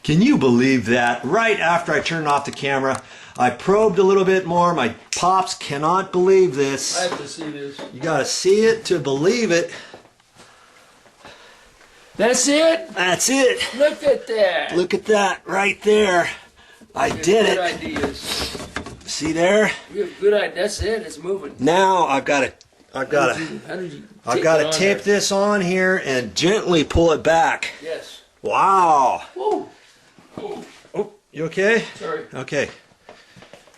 Can you believe that? Right after I turned off the camera, I probed a little bit more. My pops cannot believe this. I have to see this. You gotta see it to believe it. That's it? That's it. Look at that. Look at that right there. I did it. Good ideas. See there? You have good ideas. That's it. It's moving. Now I've got to How did you tape this on here and gently pull it back. Yes. Wow. Whoa. Oh. Oh, you okay? Sorry. Okay.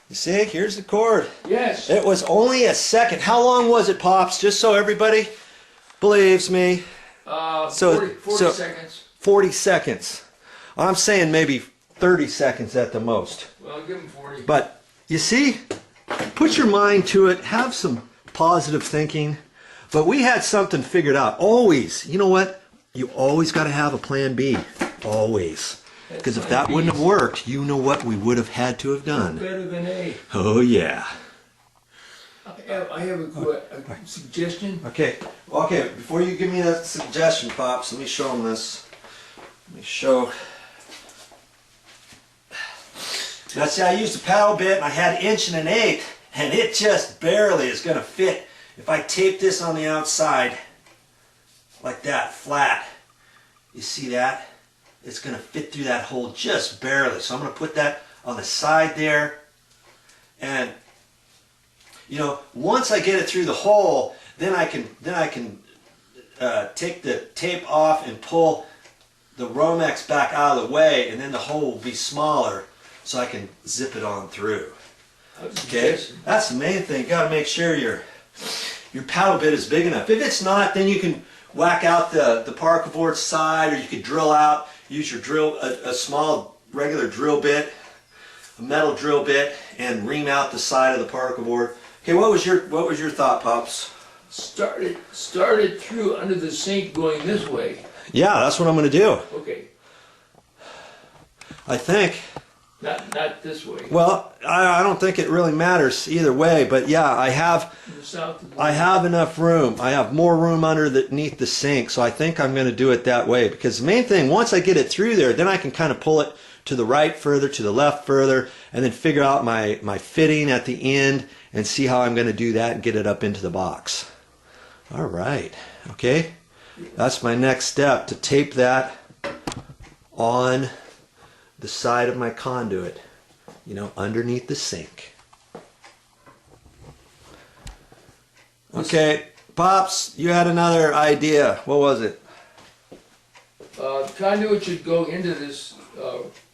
You see, here's the cord. Yes. It was only a second. How long was it, Pops? Just so everybody believes me. 40 seconds. 40 seconds. I'm saying maybe 30 seconds at the most. Well, give him 40. But you see, put your mind to it. Have some positive thinking. But we had something figured out. Always. You know what? You always got to have a plan B. Always. Because if that wouldn't have worked, you know what we would have had to have done. Better than A. Oh, yeah. I have a suggestion. Okay. Okay, before you give me a suggestion, Pops, let me show them this. Let me show. Now, see, I used a paddle bit, and I had 1.125", and it just barely is going to fit. If I tape this on the outside, like that, flat, you see that? It's going to fit through that hole just barely. So I'm going to put that on the side there. And, you know, once I get it through the hole, then I can take the tape off and pull the Romex back out of the way, and then the hole will be smaller, so I can zip it on through. Okay, that's the main thing. You got to make sure your paddle bit is big enough. If it's not, then you can whack out the paracord board side, or you could drill out. Use your drill, a small regular drill bit, a metal drill bit, and ream out the side of the paracord board. Okay, what was your thought, Pops? Start it through under the sink going this way. Yeah, that's what I'm going to do. Okay. I think. Not this way. Well, I don't think it really matters either way, but yeah, I have enough room. I have more room underneath the sink, so I think I'm going to do it that way, because the main thing, once I get it through there, then I can kind of pull it to the right further, to the left further, and then figure out my fitting at the end and see how I'm going to do that and get it up into the box. All right. Okay. That's my next step, to tape that on the side of my conduit, you know, underneath the sink. Okay, Pops, you had another idea. What was it? The conduit should go into this.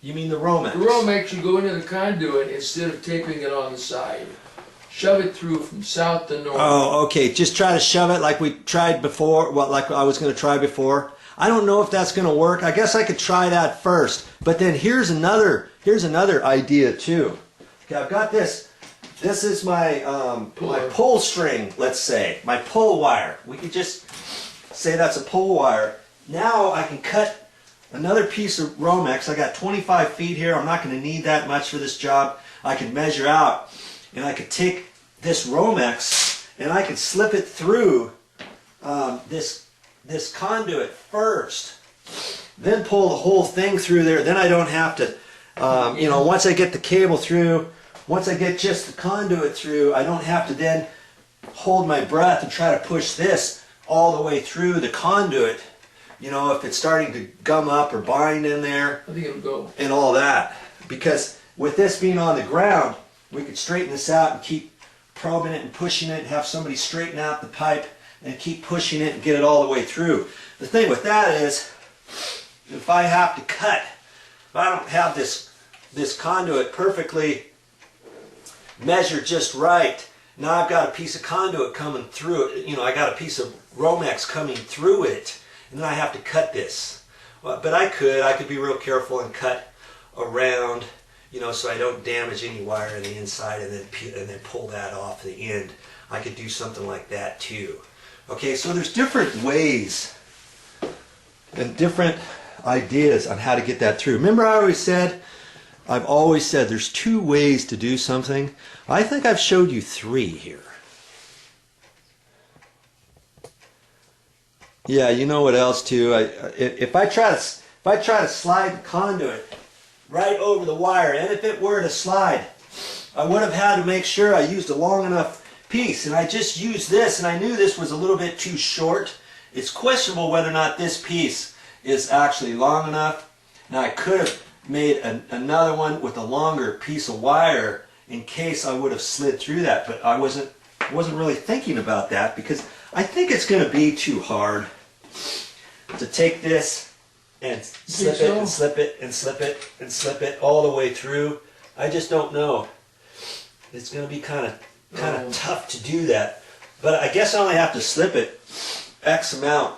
You mean the Romex? The Romex should go into the conduit instead of taping it on the side. Shove it through from south to north. Oh, okay. Just try to shove it like we tried before, like I was going to try before. I don't know if that's going to work. I guess I could try that first. But then here's another idea too. Okay, I've got this. This is my my pull string, let's say, my pull wire. We could just say that's a pull wire. Now I can cut another piece of Romex. I got 25 feet here. I'm not going to need that much for this job. I can measure out, and I could take this Romex and I could slip it through this conduit first, then pull the whole thing through there. Then I don't have to, you know, once I get the cable through, once I get just the conduit through, I don't have to then hold my breath and try to push this all the way through the conduit, you know, if it's starting to gum up or bind in there. I think it'll go. And all that. Because with this being on the ground, we could straighten this out and keep probing it and pushing it and have somebody straighten out the pipe and keep pushing it and get it all the way through. The thing with that is, if I have to cut, if I don't have this conduit perfectly measured just right, now I've got a piece of conduit coming through it. You know, I got a piece of Romex coming through it, and then I have to cut this. Well, but I could be real careful and cut around, you know, so I don't damage any wire on the inside, and then pull that off the end. I could do something like that too. Okay, so there's different ways and different ideas on how to get that through. Remember I've always said there's 2 ways to do something. I think I've showed you 3 here. Yeah, you know what else too? If I try to slide the conduit right over the wire. And if it were to slide, I would have had to make sure I used a long enough piece. And I just used this, and I knew this was a little bit too short. It's questionable whether or not this piece is actually long enough. Now I could have made another one with a longer piece of wire in case I would have slid through that, but I wasn't really thinking about that because I think it's going to be too hard to take this and slip it and slip it and slip it and slip it all the way through. I just don't know. It's going to be kind of tough to do that, but I guess I only have to slip it X amount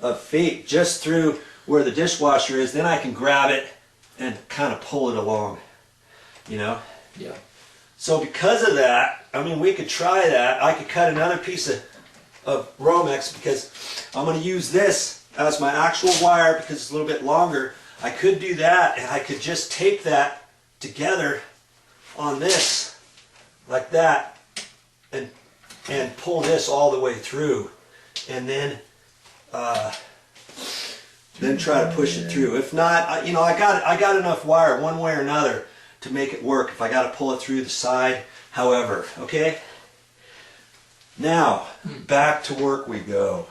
of feet just through where the dishwasher is, then I can grab it and kind of pull it along, you know? Yeah. So because of that, I mean, we could try that. I could cut another piece of Romex because I'm going to use this as my actual wire because it's a little bit longer. I could do that, and I could just tape that together on this like that and pull this all the way through, and then try to push it through. If not, you know, I got enough wire one way or another to make it work if I got to pull it through the side, however, okay? Now, back to work we go.